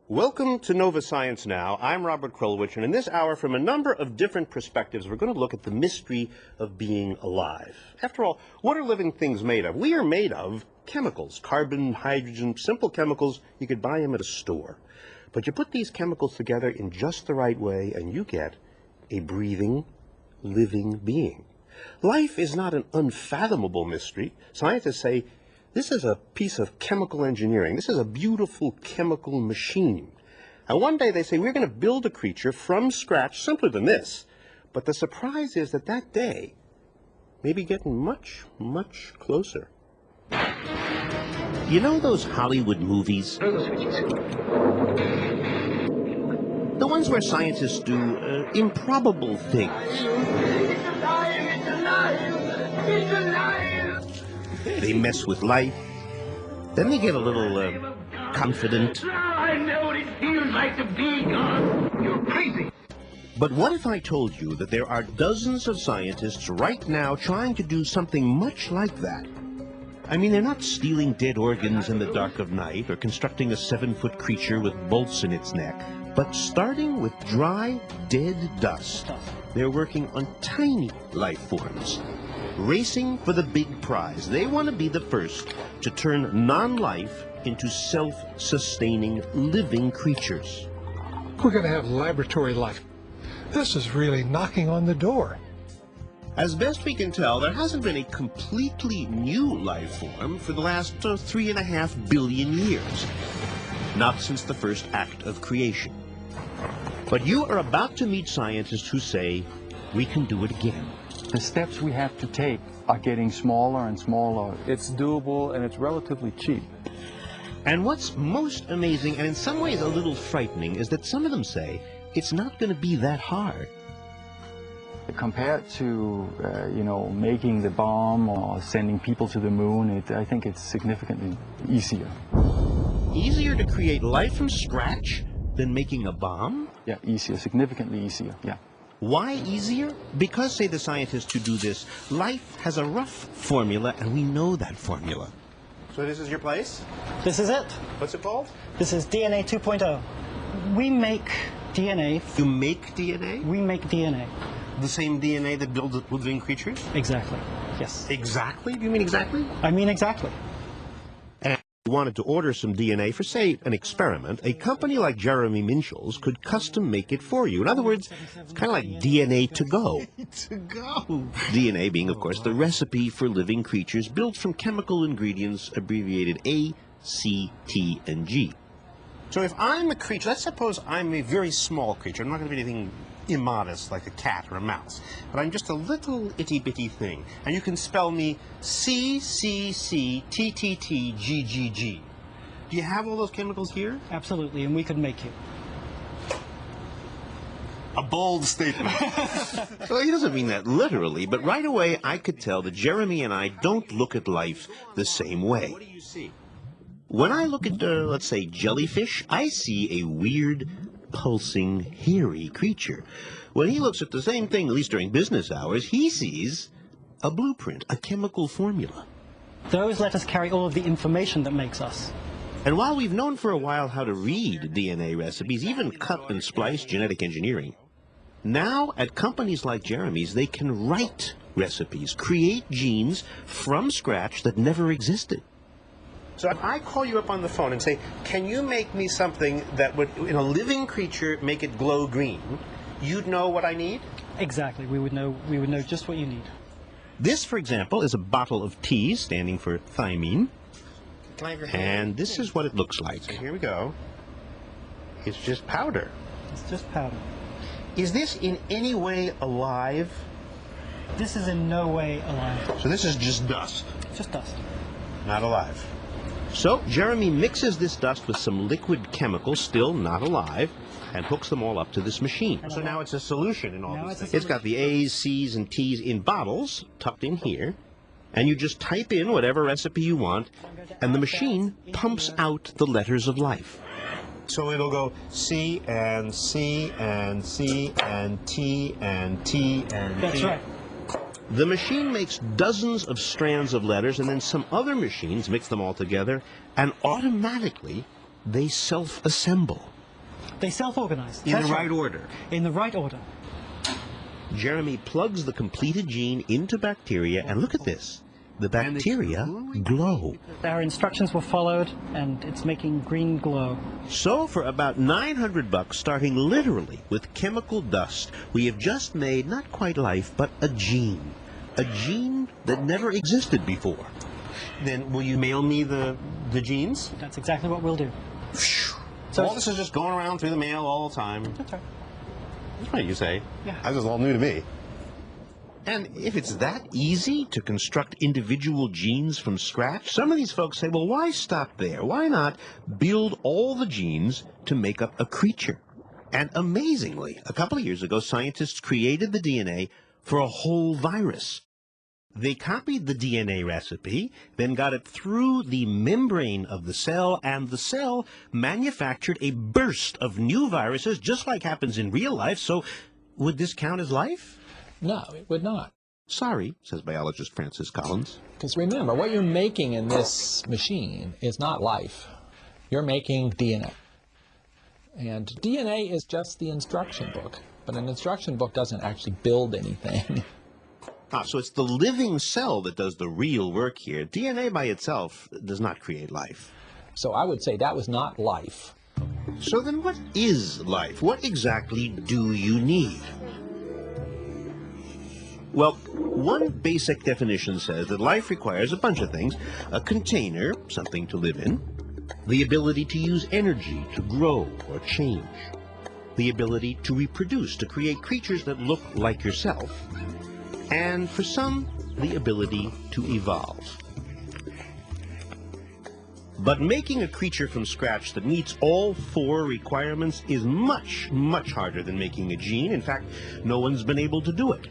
Welcome to Nova Science Now. I'm Robert Krulwich, and in this hour, from a number of different perspectives, we're going to look at the mystery of being alive. After all, what are living things made of? We are made of chemicals, carbon, hydrogen, simple chemicals. You could buy them at a store. But you put these chemicals together in just the right way, and you get a breathing, living being. Life is not an unfathomable mystery. Scientists say this is a piece of chemical engineering. This is a beautiful chemical machine. And one day they say, we're going to build a creature from scratch, simpler than this. But the surprise is that that day may be getting much, much closer. You know those Hollywood movies? The ones where scientists do improbable things. It's alive! It's alive! It's alive! They mess with life. Then they get a little confident. I know what it feels like to be gone. You're crazy. But what if I told you that there are dozens of scientists right now trying to do something much like that? I mean, they're not stealing dead organs in the dark of night or constructing a 7-foot creature with bolts in its neck, but starting with dry, dead dust. They're working on tiny life forms, racing for the big prize. They want to be the first to turn non-life into self-sustaining living creatures. We're going to have laboratory life. This is really knocking on the door. As best we can tell, there hasn't been a completely new life form for the last 3.5 billion years. Not since the first act of creation. But you are about to meet scientists who say, we can do it again. The steps we have to take are getting smaller and smaller. It's doable and it's relatively cheap. And what's most amazing, and in some ways a little frightening, is that some of them say it's not going to be that hard. Compared to, making the bomb or sending people to the moon, I think it's significantly easier. Easier to create life from scratch than making a bomb? Yeah, easier, significantly easier, yeah. Why easier? Because, say the scientists who do this, life has a rough formula, and we know that formula. So this is your place? This is it. What's it called? This is DNA 2.0. We make DNA. You make DNA? We make DNA. The same DNA that builds living creatures? Exactly. Yes. Exactly? Do you mean exactly? I mean exactly. And if you wanted to order some DNA for, say, an experiment, a company like Jeremy Minshall's could custom make it for you. In other words, it's kind of like DNA to go. To go. DNA being, of course, the recipe for living creatures built from chemical ingredients abbreviated A, C, T, and G. So if I'm a creature, let's suppose I'm a very small creature. I'm not going to be anything immodest like a cat or a mouse, but I'm just a little itty-bitty thing. And you can spell me C-C-C-T-T-T-G-G-G. Do you have all those chemicals here? Absolutely, and we could make you. A bold statement. Well, he doesn't mean that literally, but right away I could tell that Jeremy and I don't look at life the same way. What do you see? When I look at, let's say, jellyfish, I see a weird, pulsing, hairy creature. When he looks at the same thing, at least during business hours, he sees a blueprint, a chemical formula. Those letters carry all of the information that makes us. And while we've known for a while how to read DNA recipes, even cut and splice genetic engineering, now at companies like Jeremy's, they can write recipes, create genes from scratch that never existed. So if I call you up on the phone and say, can you make me something that would, in a living creature, make it glow green, you'd know what I need? Exactly. We would know just what you need. This, for example, is a bottle of tea, standing for thymine. And this is what it looks like. So here we go. It's just powder. It's just powder. Is this in any way alive? This is in no way alive. So this is just dust? Just dust. Not alive. So Jeremy mixes this dust with some liquid chemical, still not alive, and hooks them all up to this machine. So now it's a solution in all these things. It's got the A's, C's, and T's in bottles, tucked in here, and you just type in whatever recipe you want, and the machine pumps out the letters of life. So it'll go C and C and C and T and T and T. That's right. The machine makes dozens of strands of letters, and then some other machines mix them all together, and automatically they self-assemble. They self-organize. In That's the right order. In the right order. Jeremy plugs the completed gene into bacteria, and look at this. The bacteria glow. Our instructions were followed, and it's making green glow. So for about $900, starting literally with chemical dust, we have just made not quite life, but a gene. A gene that never existed before. Then will you mail me the genes? That's exactly what we'll do. So all this is just going around through the mail all the time. That's right. That's what you say. Yeah. This is all new to me. And if it's that easy to construct individual genes from scratch, some of these folks say, well, why stop there? Why not build all the genes to make up a creature? And amazingly, a couple of years ago, scientists created the DNA for a whole virus. They copied the DNA recipe, then got it through the membrane of the cell, and the cell manufactured a burst of new viruses, just like happens in real life. So would this count as life? No, it would not. Sorry, says biologist Francis Collins. Because remember, what you're making in this machine is not life. You're making DNA. And DNA is just the instruction book. But an instruction book doesn't actually build anything. So it's the living cell that does the real work here. DNA by itself does not create life. So I would say that was not life. So then what is life? What exactly do you need? Well, one basic definition says that life requires a bunch of things. A container, something to live in. The ability to use energy to grow or change. The ability to reproduce, to create creatures that look like yourself. And for some, the ability to evolve. But making a creature from scratch that meets all four requirements is much, much harder than making a gene. In fact, no one's been able to do it.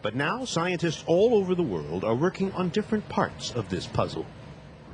But now, scientists all over the world are working on different parts of this puzzle.